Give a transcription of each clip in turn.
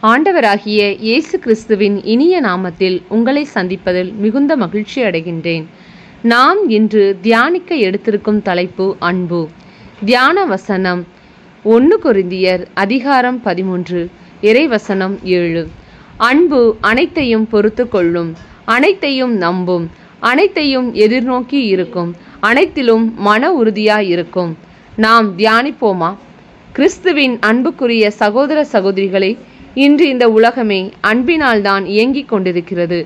ஆண்டவராகிய இயேசு கிறிஸ்துவின் இனிய நாமத்தில் உங்களை சந்திப்பதில் மிகுந்த மகிழ்ச்சி அடைகின்றேன். நாம் இன்று தியானிக்க எடுத்திருக்கும் தலைப்பு அன்பு. தியான வசனம் 1 கொரிந்தியர் அதிகாரம் 13 இறைவசனம் 7. அன்பு அனைத்தையும் பொறுத்து கொள்ளும், அனைத்தையும் நம்பும், அனைத்தையும் எதிர்நோக்கி இருக்கும், அனைத்திலும் மன உறுதியாய் இருக்கும். நாம் தியானிப்போமா? கிறிஸ்துவின் அன்புக்குரிய சகோதர சகோதரிகளே, இன்று இந்த உலகமே அன்பினால் தான் இயங்கிக் கொண்டிருக்கிறது.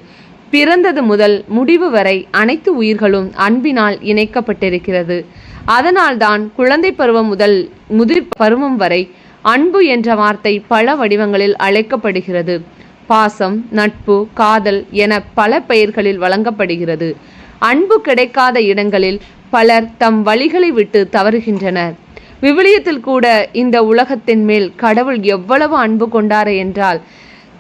பிறந்தது முதல் முடிவு வரை அனைத்து உயிர்களும் அன்பினால் இணைக்கப்பட்டிருக்கிறது. அதனால்தான் குழந்தை பருவம் முதல் முதிர் பருவம் வரை அன்பு என்ற வார்த்தை பல வடிவங்களில் அழைக்கப்படுகிறது. பாசம், நட்பு, காதல் என பல பெயர்களில் வழங்கப்படுகிறது. அன்பு கிடைக்காத இடங்களில் பலர் தம் வழிகளை விட்டு தவறுகின்றனர். விவிலியத்தில் கூட இந்த உலகத்தின் மேல் கடவுள் எவ்வளவு அன்பு கொண்டார் என்றால்,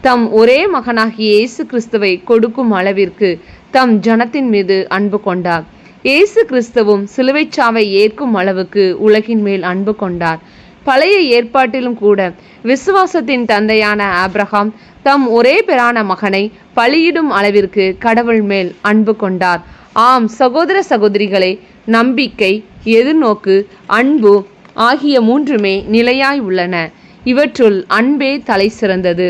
தம் ஒரே மகனாகிய இயேசு கிறிஸ்துவை கொடுக்கும் அளவிற்கு தம் ஜனத்தின் மீது அன்பு கொண்டார். இயேசு கிறிஸ்துவும் சிலுவைச் சாவை ஏற்கும் அளவுக்கு உலகின் மேல் அன்பு கொண்டார். பழைய ஏற்பாட்டிலும் கூட விசுவாசத்தின் தந்தையான ஆபிரகாம் தம் ஒரே பேரான மகனை பலியிடும் அளவிற்கு கடவுள் மேல் அன்பு கொண்டார். ஆம் சகோதர சகோதரிகளே, நம்பிக்கை, எதிர்நோக்கு, அன்பு ஆகிய மூன்றுமே நிலையாய் உள்ளன. இவற்றுள் அன்பே தலை சிறந்தது.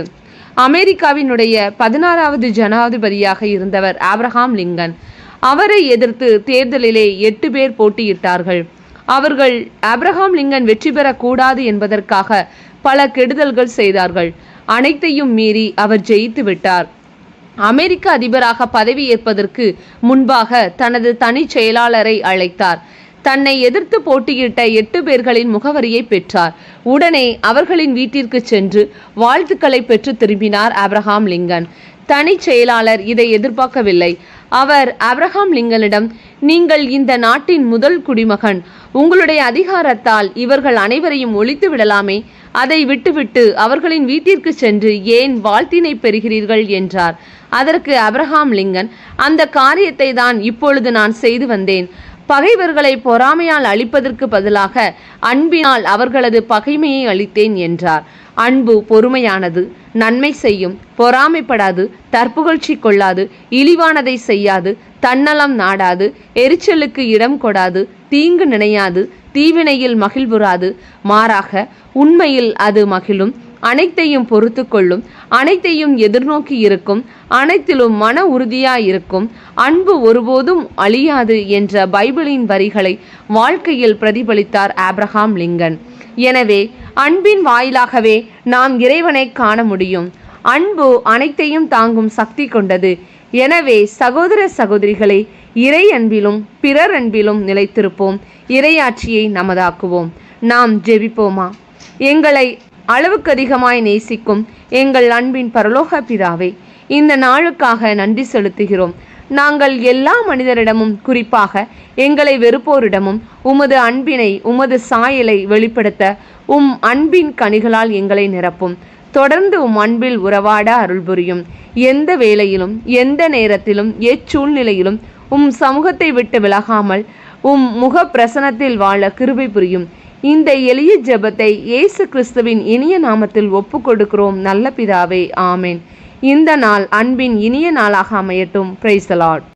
அமெரிக்காவினுடைய 16வது ஜனாதிபதியாக இருந்தவர் ஆப்ரஹாம் லிங்கன். அவரை எதிர்த்து தேர்தலிலே 8 பேர் போட்டியிட்டார்கள். அவர்கள் ஆப்ரஹாம் லிங்கன் வெற்றி பெறக்கூடாது என்பதற்காக பல கெடுதல்கள் செய்தார்கள். அனைத்தையும் மீறி அவர் ஜெயித்து விட்டார். அமெரிக்க அதிபராக பதவி ஏற்பதற்கு முன்பாக தனது தனி செயலாளரை அழைத்தார். தன்னை எதிர்த்து போட்டியிட்ட 8 பேர்களின் முகவரியை பெற்றார். உடனே அவர்களின் வீட்டிற்கு சென்று வாழ்த்துக்களை பெற்று திரும்பினார் ஆப்ரஹாம் லிங்கன். தனி செயலாளர் இதை எதிர்பார்க்கவில்லை. அவர் ஆப்ரஹாம் லிங்கனிடம், நீங்கள் இந்த நாட்டின் முதல் குடிமகன், உங்களுடைய அதிகாரத்தால் இவர்கள் அனைவரையும் ஒழித்து விடலாமே, அதை விட்டுவிட்டு அவர்களின் வீட்டிற்கு சென்று ஏன் வாழ்த்தினை பெறுகிறீர்கள் என்றார். அதற்கு ஆப்ரஹாம் லிங்கன், அந்த காரியத்தை தான் இப்பொழுது நான் செய்து வந்தேன். பகைவர்களை பொறாமையால் அழிப்பதற்கு பதிலாக அன்பினால் அவர்களது பகைமையை அளித்தேன் என்றார். அன்பு பொறுமையானது, நன்மை செய்யும், பொறாமைப்படாது, தற்புகழ்ச்சி கொள்ளாது, இழிவானதை செய்யாது, தன்னலம் நாடாது, எரிச்சலுக்கு இடம் கொடாது, தீங்கு நினையாது, தீவினையில் மகிழ்வுறாது, மாறாக உண்மையில் அது மகிழும், அனைத்தையும் பொறுத்து கொள்ளும், அனைத்தையும் எதிர்நோக்கி இருக்கும், அனைத்திலும் மன உறுதியாயிருக்கும், அன்பு ஒருபோதும் அழியாது என்ற பைபிளின் வரிகளை வாழ்க்கையில் பிரதிபலித்தார் ஆப்ரஹாம் லிங்கன். எனவே அன்பின் வாயிலாகவே நாம் இறைவனை காண முடியும். அன்பு அனைத்தையும் தாங்கும் சக்தி கொண்டது. எனவே சகோதர சகோதரிகளே, இறை அன்பிலும் பிறர் அன்பிலும் நிலைத்திருப்போம். இறையாட்சியை நமதாக்குவோம். நாம் ஜெபிப்போமா? எங்களை அளவுக்கு அதிகமாய் நேசிக்கும் எங்கள் அன்பின் பரலோக பிதாவே, இந்த நாளுக்காக நன்றி செலுத்துகிறோம். நாங்கள் எல்லா மனிதரிடமும், குறிப்பாக எங்களை வெறுப்போரிடமும் உமது அன்பினை, உமது சாயலை வெளிப்படுத்த அன்பின் கனிகளால் எங்களை நிரப்பும். தொடர்ந்து அன்பில் உறவாட அருள் புரியும். எந்த வேளையிலும், எந்த நேரத்திலும், எச்சூழ்நிலையிலும் சமூகத்தை விட்டு விலகாமல் முக பிரசனத்தில் வாழ கிருபை புரியும். இந்த எளிய ஜெபத்தை இயேசு கிறிஸ்துவின் இனிய நாமத்தில் ஒப்புக் கொடுக்கிறோம் நல்ல பிதாவே, ஆமேன். இந்த நாள் அன்பின் இனிய நாளாக அமையட்டும். Praise the Lord.